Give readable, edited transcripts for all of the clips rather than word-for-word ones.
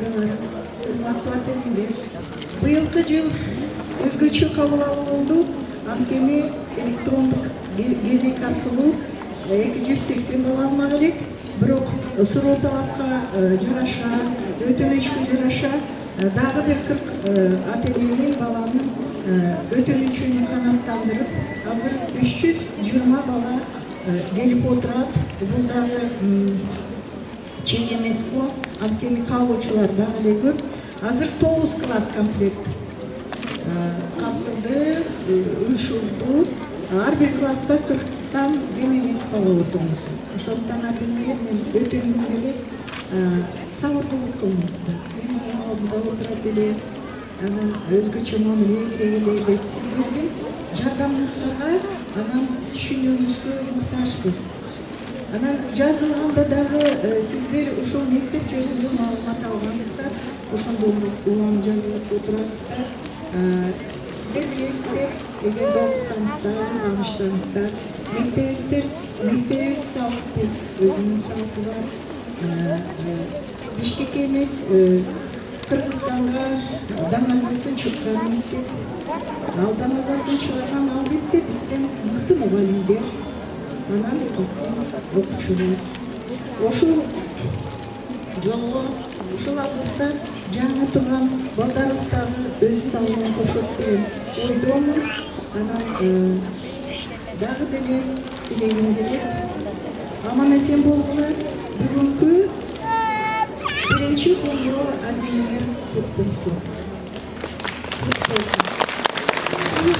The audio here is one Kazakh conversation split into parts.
урматтуу ата-энелер, быйылкы жыл өзгөчө кабыл алуу болду. Анткени электрондук кезек аркылуу 280 бала алмак элек, бирок суроо талапка жараша, өтөнүчкө жараша дагы бир 40 ата-эненин баланын өтөнүчүн канааттандырып, азыр 320 бала келип отурат. Бул дагы чек эмес го, анткени калуучулар дагы эле көп. Азыр 9 класс комплект каптырды, уюшулду. Ар бир класста 40тан кем эмес бала отурат. Ошондуктан ата-энелер мен өтөнгүм келет, сабырдуулук кылыңыздар. Мен алдында отурат эле, анан өзгөчө мамиле керек эле деп сиздердин жардамыңыздарга анан түшүнүүңүзгө муктажбыз. Анан жазылганда дагы сиздер ушул мектеп жөнүндө маалымат алгансыздар, ошондо улам жазылып отурасыздар. Сиздер билесиздер, эгерде окусаңыздар, уганышсаңыздар, мектебибиз салттуу, өзүнүн салты бар. Бишкекке эмес, Кыргызстанга даңазасын чыккан мектеп. Ал даңазасын чыгарган албетте бизден мыкты мугалимдер, анан биздин окуучулар. Ошол жолго, ушул абызда жаңы турган балдарыбыз дагы өз салымын кошот деген ойдомун. Анан дагы деле илегим келет. Аман эсен болгула. Бүгүнкү биринчи коңгуроо азимдер кут болсун.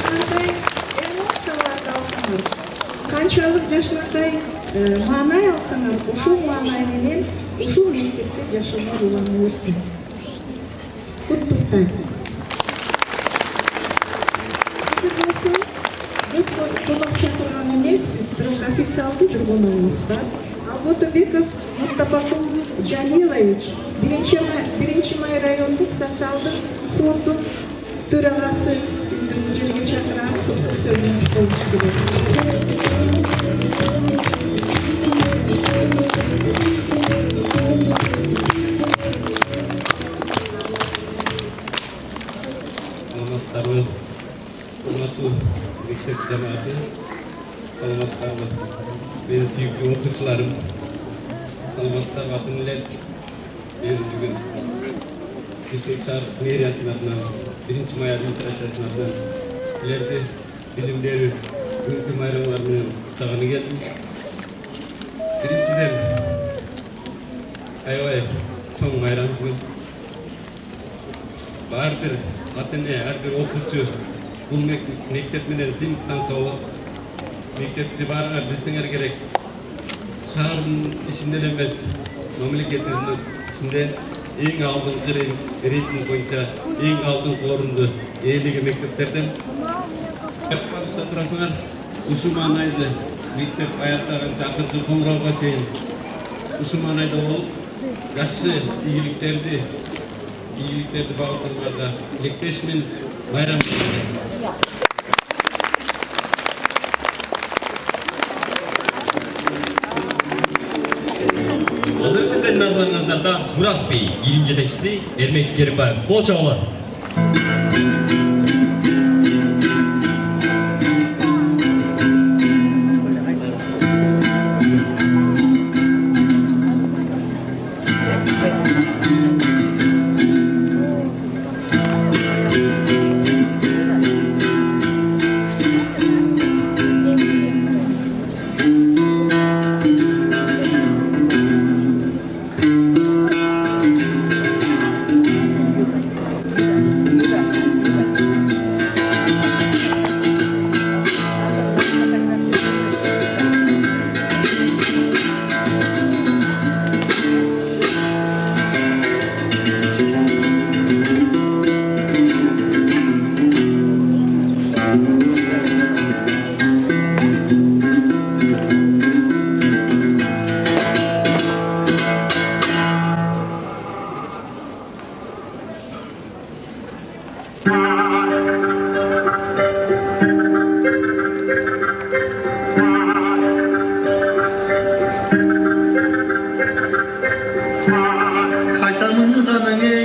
Кандай эмоцияларды алсаңар, канчалык жашнакай маанай алсаңар, ушул маанай менен ушул мектепте жашоого улана берсин. Куттуктайм. Азыр болсо көп конок чакырган эмеспиз, бирок официалдуу бир коногубуз бар. Алботобеков Мустапакул Жалилович, 1 май райондук социалдык фонддун төрагасы, сизди бул жерге чакырам, токтуу сөзүңүз болуш керек. Саламатсыздарбы, урматтуу мектеп жамааты, саламатсыздарбы, менин сүйүктүү окуучуларым, саламатсыздарбы ата-энелер. Мен бүгүн Бишкек шаар мэриясынын атынан, 1 май администрациясынын атынан силерди билим берүү бүгүнкү майрамыңар менен куттаганы келдим. Биринчиден, аябай чоң майрам бүгүн. Ар бир ата-эне, ар бир окуучу бул мектеп менен сыймыктанса болот. Мектепти баарыңар билсеңер керек. Шаардын ичинде эле эмес, мамлекетибиздин ичинде эң алдыңкы рейтинг боюнча эң алдыңкы орунду ээлеген мектептерден. Капкабызда турасыңар, ушул маанайда мектеп аяктаганча акыркы коңгуроого чейин ушул маанайда болуп, жакшы ийгиликтерди багытыңарга тилектешмин. Майрам. Азыр сиздердин назарыңыздарда Мурас бей, илим жетекчиси Эрмек Керимбаев. Кол чабуулар. Haytamın kanını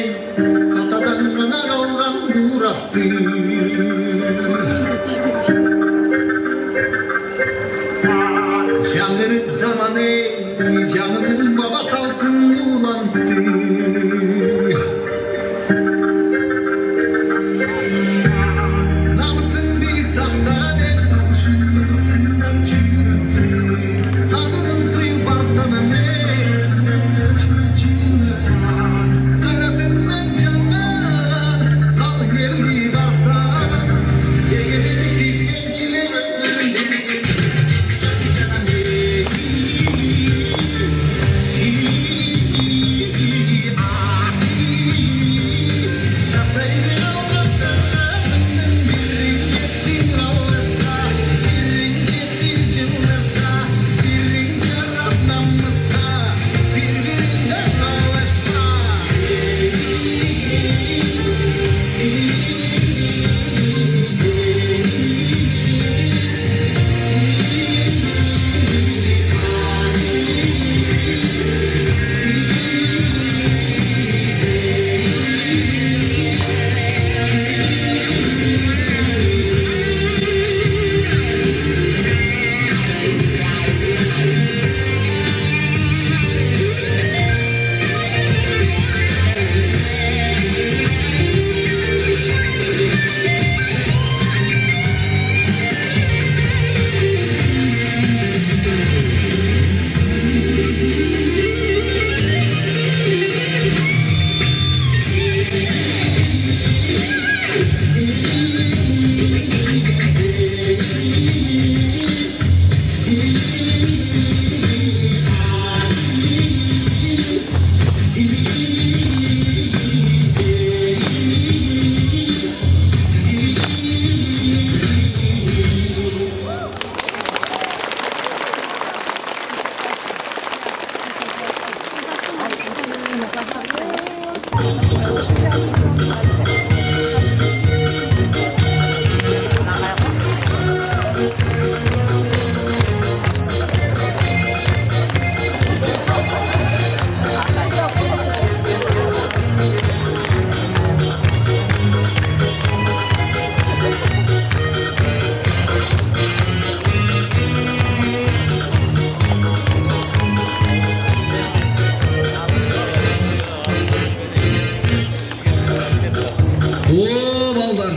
О, балдар,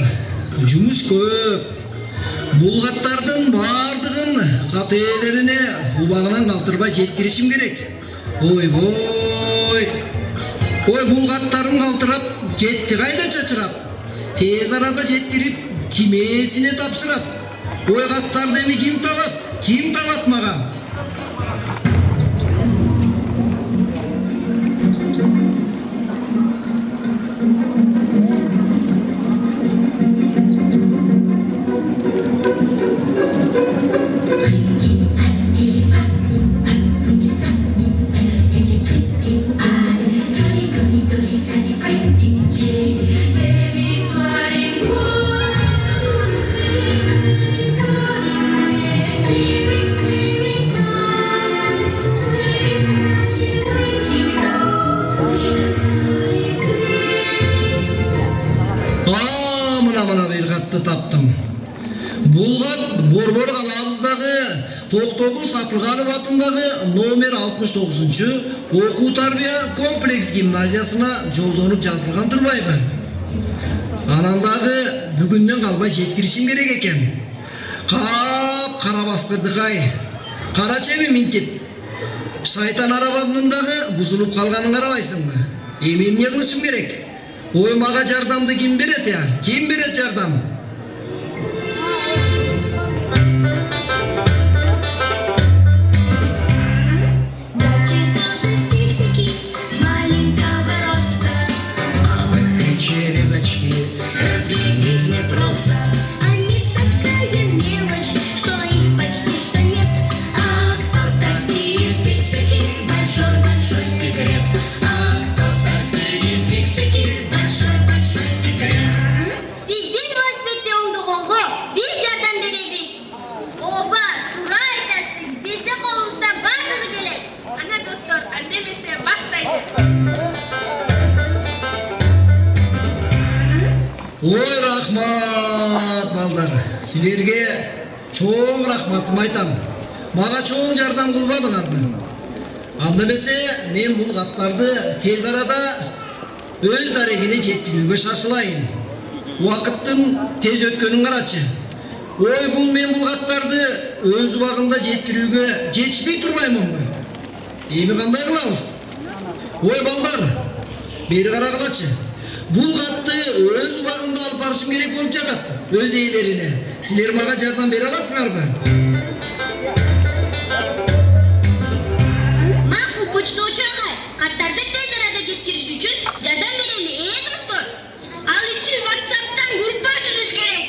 жұмыс көп. Бұлғаттардың бардығын қатерлеріне убағынан қалтырбай жеткірішім керек. Ой, бұлғаттарым қалтырап, кетті қайда чачырап. Тез арада жеткіріп, кимесіне тапсырап. Ой, қаттарды емі кім табат маған? Мына бір қатты таптым. Бұлғат Борбор қаламыздағы Тоқтоғын Сатылғанов атындағы номер 69-ші оқу тарбия комплекс гимназиясына жолдонып жазылған тұрбайбы. Анандағы бүгіннен қалбай жеткірішім керек екен. Қара басқырдық ай. Қара чеме минтеп. Шайтан арабанындағы бұзылып қалғанын қарабайсың ба? Емен не қылышым керек? Ой, маға жардамды кім берет я? Кім берет жардам? Через очки разглядеть непросто. Они такая мелочь, что их почти что нет. А кто такие фиксики? Большой-большой секрет. А кто такие фиксики? Большой-большой секрет. Сиздин велосипедте оңдогонго биз жардам беребиз. Ооба, туура айтасың. Биздин колубуздан баардыгы келет. Ана достор, андемесе баштайлы. Ой, рахмат, балдар. Силерге чоң рахматым айтам. Маға чоң жардам кылбадыңарды. Андемесе, мен бұл қаттарды тез арада өз дарегіне жеткирүүгө шашылайын. Уақыттың тез өткөнүн карачы. Ой, мен бұл қаттарды өз убагында жеткирүүгө жетишпей турбаймынбы? Эми кандай кылабыз? Ой, балдар, бери карагылачы. Бұл қатты өз убагында алып барышым керек болуп жатат, өз ээлерине. Силер мага жардам бере аласыңарбы? Макул почтоочу агай, каттарды тез арада жеткириш үчүн жардам берели, достор. Ал үчүн WhatsApp'тан группа түзүш керек.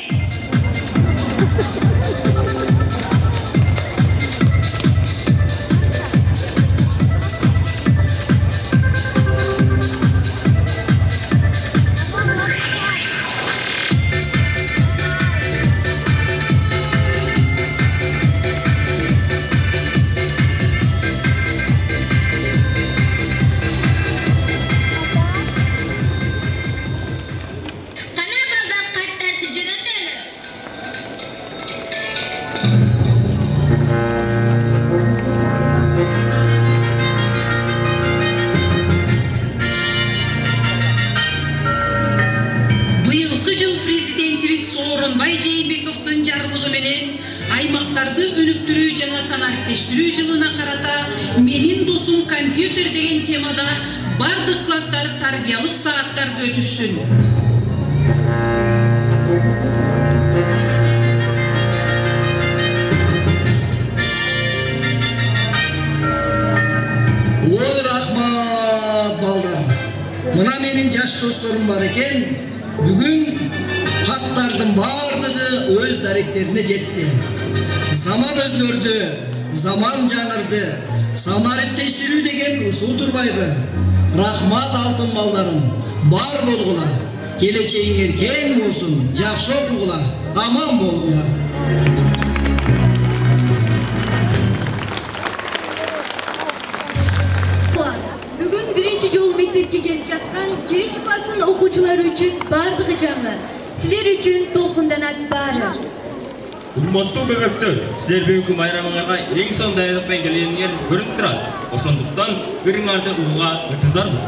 Аймақтарды жылына қарата менин досум компьютер деген темада бардық класстар тарбиялық сааттарды өтүшсүн. Ой, рахмат, балдар. Мына менин жаш досторум бар экен. Бүгүн каттардын бардыгы өз даректерине жетти. Заман өзгөрдү, заман жаңырды. Санариптештирүү деген ушул турбайбы? Рахмат алтын балдарым, бар болгула. Келечегиңер кең болсун, жакшы окугула, аман болгула. Бүгін бірінші жол мектепке келіп жатқан бірінші классын оқушылары үшін бардығы жаңы. Сілер үшін толқынданат бары. Урматтуу бөбөктөр, силер бүгүнкү майрамыңарга эң сонун даярдыкпен келгениңер көрүнүп турат. Ошондуктан бириңарды угууга ынтызарбыз.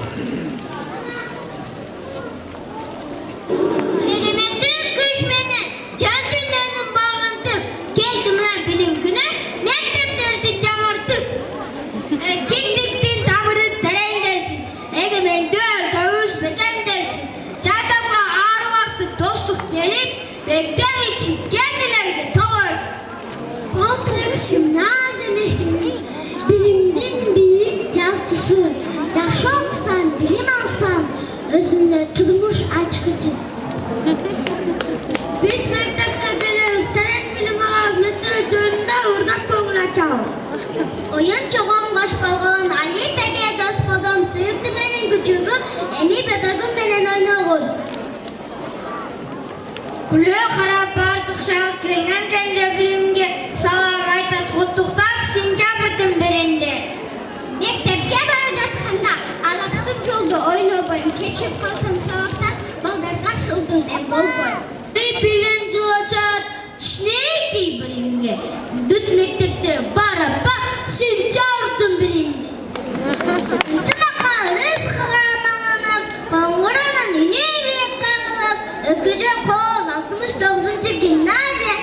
Кереметтік күш менен жан дүниенің бағынтып, келді мына білім күні, мектептерді жаңартып. Кеңдіктің тамыры терең дерсін, егеменді көз бекем дерсін. Жардамға ару вақты достық келіп, мектеп içi kendilerine толар. Kompleks gimnaziya mektebi bilimden büyük yaxşısı. Yaxşı okusan, bilim alsan, özünde turmuş açıkçı. Biz mektepte geliriz, terek bilim ağız, mektep önünde urdak koğul açalım. Oyun çoğum koş balğın, Ali Pege dost buldum, süyüktü benim küçüğüm, Emi bebeğim benen oynağım. Күлі қарап бардық шағып келген кенже білімге салам айтат құттықтап сентябрьдің бірінде. Мектепке бара жатқанда алақсыз жолды ойнабайым кешіп қалсам сабақтан балдарға шылдың болбой. Білім жылачат шнеки білімге дүт мектепте барапа сентябрьдің бірінде. Дымақа рызқыға маңанап қоңғыранан үйне қағылып өзгөже қол 69-cı gimnaziya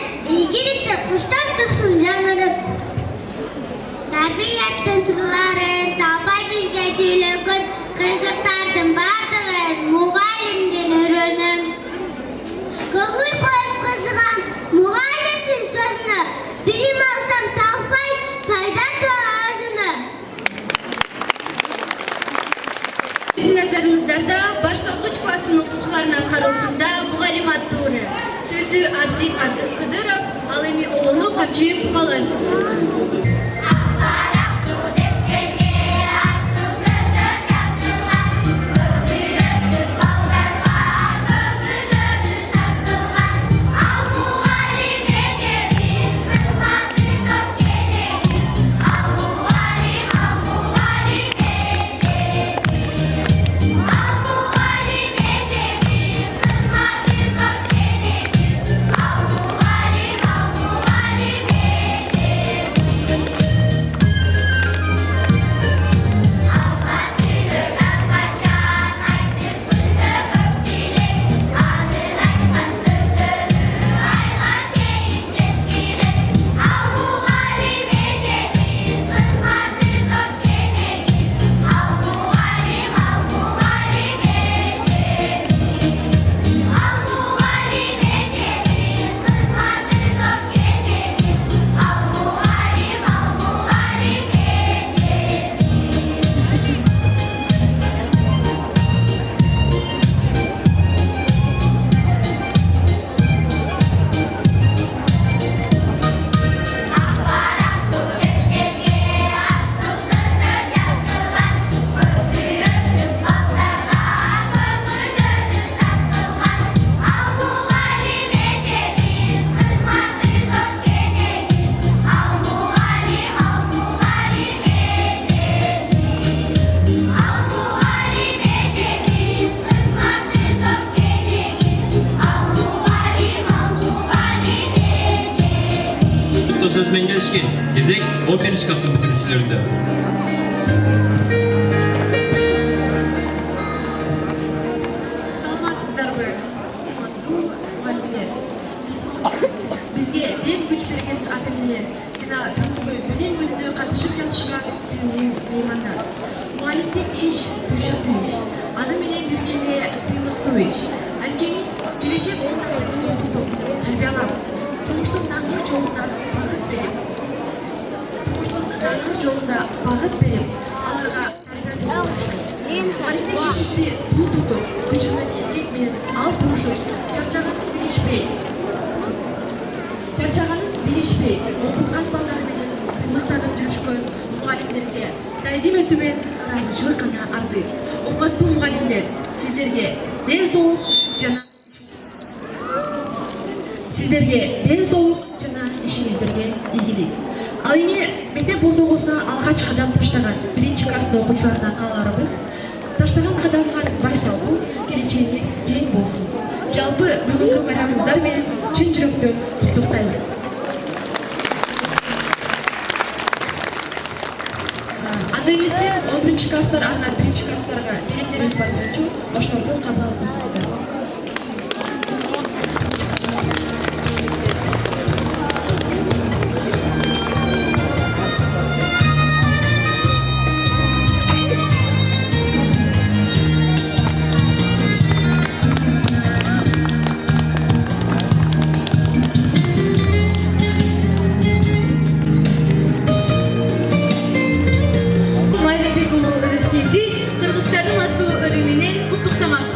girip de kuşlar dursun canırıp. Tabiatta sırların tabay bizge söylөгөн kızıktardın bardığın muğalimden öğrenім. Көңіл қойып қызыған мұғалімдің сөзіні білім алсам талпай пайда туар өзіме. Sizin nazarınızlarda başlangıç klasının okuyucularının karosunda muğalim attığını. Sözü Abzi Kıdırov, Alemi oğlu Kapçıyıp Kalaştı. Sözmen gelişken gezek Operişkas'ın bitirişlerinde. Саламатсыздар бы, урматтуу мугалимдер. Бизге дем күч берген ата-энелер жана бүгүнкү билим күнүнө катышып жатышкан сыйлуу меймандар. Мугалимдик иш түшүктүү иш, аны менен бирге эле сыйлыктуу иш. Анткени келечек балдарды окутуп, тарбиялап, турмуштун даңгы жолуна багыт берип, аларга мугалимдик ишти туу тутуп, күч менен эмгек менен алып урушуп, чарчаганын билишпей, окуткан балдар менен сыйлыктанып жүрүшкөн мугалимдерге тазим этүү менен ыраазычылык гана арзыйт. сіздерге денсаулық жана ишиңиздерге ийгилик. Ал эми мектеп бозогусуна алгач кадам таштаган 1-класстын окуучуларына кааларыбыз таштаган кадамыңар байсалдуу, келечегиңер кең болсун. Жалпы бүгүнкү байрамыңыздар менен чын жүрөктөн куттуктайбыз. Анда эмесе 11-класстар арна 1-класстарга билеттерибиз бар болчу, ошолорду кабыл алып койсоңуздар. Кыргызстандын аттуу өлү менен куттуктамак.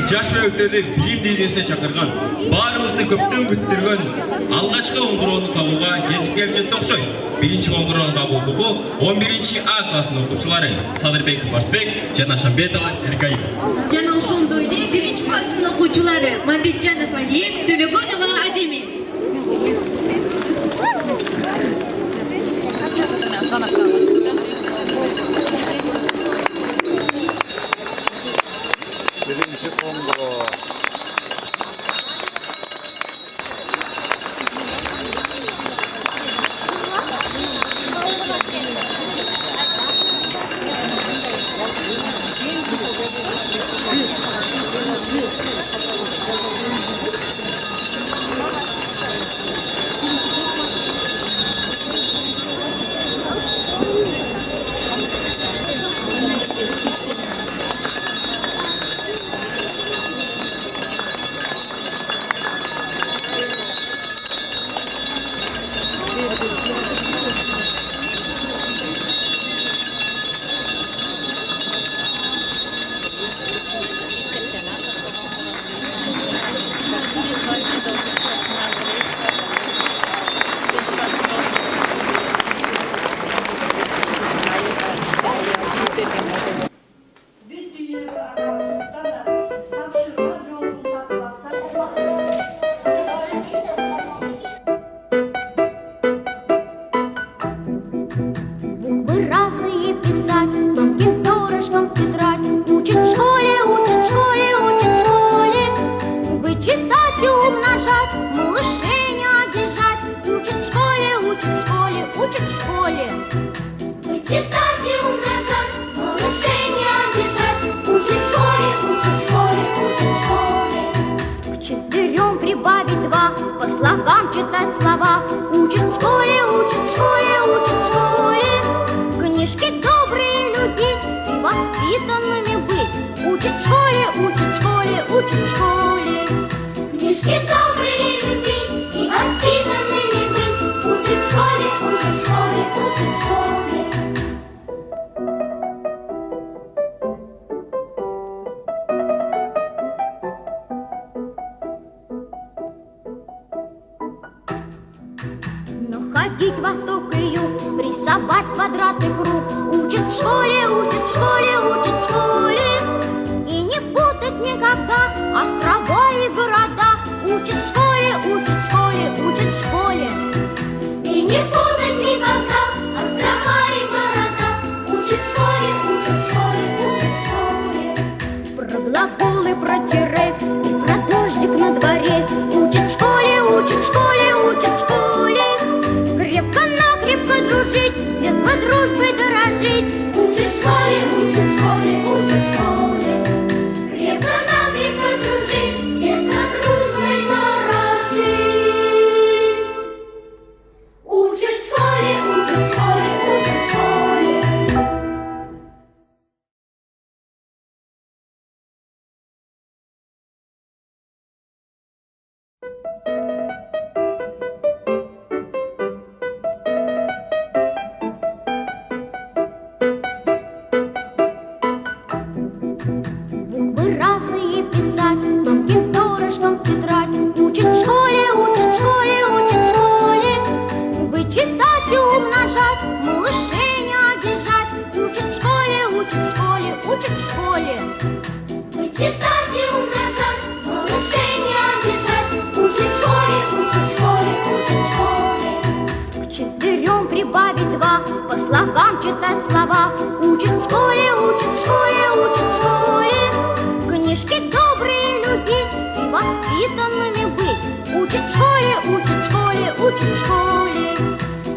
жаш бөбектерди билим дүйнөсүнө чакырган, баарыбызды көптөн күттүргөн алгачкы оңгуроону табууга кезип келип жатты окшойт. Биринчи оңгуроонун табылдыгы 11А классынын окуучулары Садырбек Барсбек жана Шамбетова Эркаева. Жана ошондой эле 1-класстын окуучулары Мамбетжанов Алиев, Төлөгөнова Адеми. Ходить восток и юг, рисовать квадрат и круг. Учат в школе, учат в школе, учат в школе. И не путать никогда острова и города. Учат в школе, учат в школе, учат в школе. И не путать никогда острова и города. Учат в школе, учат в школе, учат в школе. Про глаголы, про тире и про дождик на дворе. Учат в школе, учат в школе, учат в школе. Крепко-накрепко дружить, с детства дружбой дорожить. Учат в школе, учат в школе, учат в школе. Крепко-накрепко дружить, с детства дружбой дорожить. Учат в школе, учат в школе, учат в школе. Читать слова. Учат в школе, учат в школе, учат в школе. Книжки добрые любить и воспитанными быть. Учат в школе, учат в школе, учат в школе.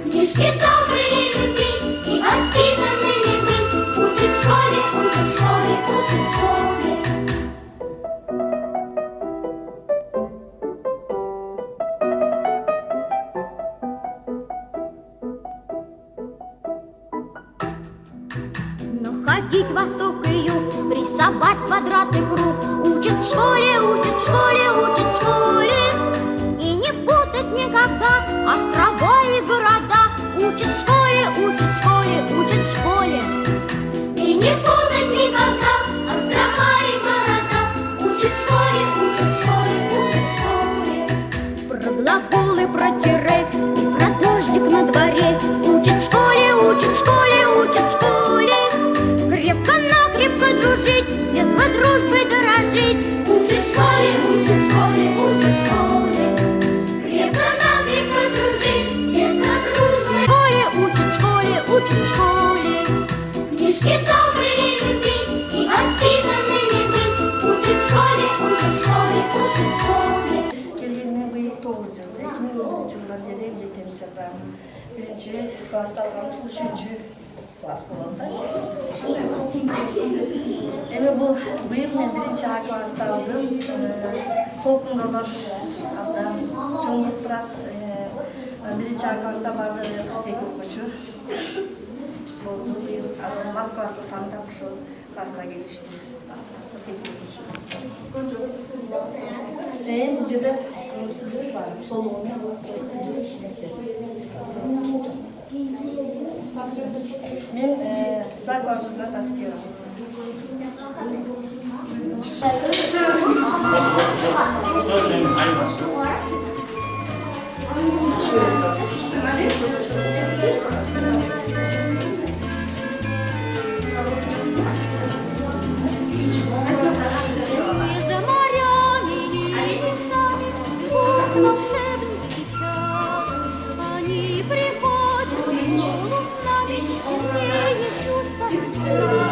Книжки добрые любить и воспитанными быть. Учат в школе, учат в школе, учат в школе. Ходить восток и юг, рисовать квадрат и круг. Учат в школе, учат в школе, учат в школе. И не путать никогда острова и города. Учат в школе, учат в школе, учат в школе. И не путать никогда острова и города. Учат в школе. Ардам. Birinci klasta almış, üçüncü klas bolanda. Emi bu yıl men birinci A klasta aldım. Tolkundalar Ardam. Çoğunluk bırak. Birinci A klasta vardı, tek okuşu. Oldu. Bu yıl Ardam klasta tanıdık şu klasta gelişti. En önce enstitü varmış. Ben Sarıbağımızda taskıyorum. Они приходят с нами, вернее, чуть пораньше.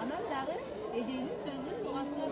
Anam dağı Ece'nin sözünün doğasına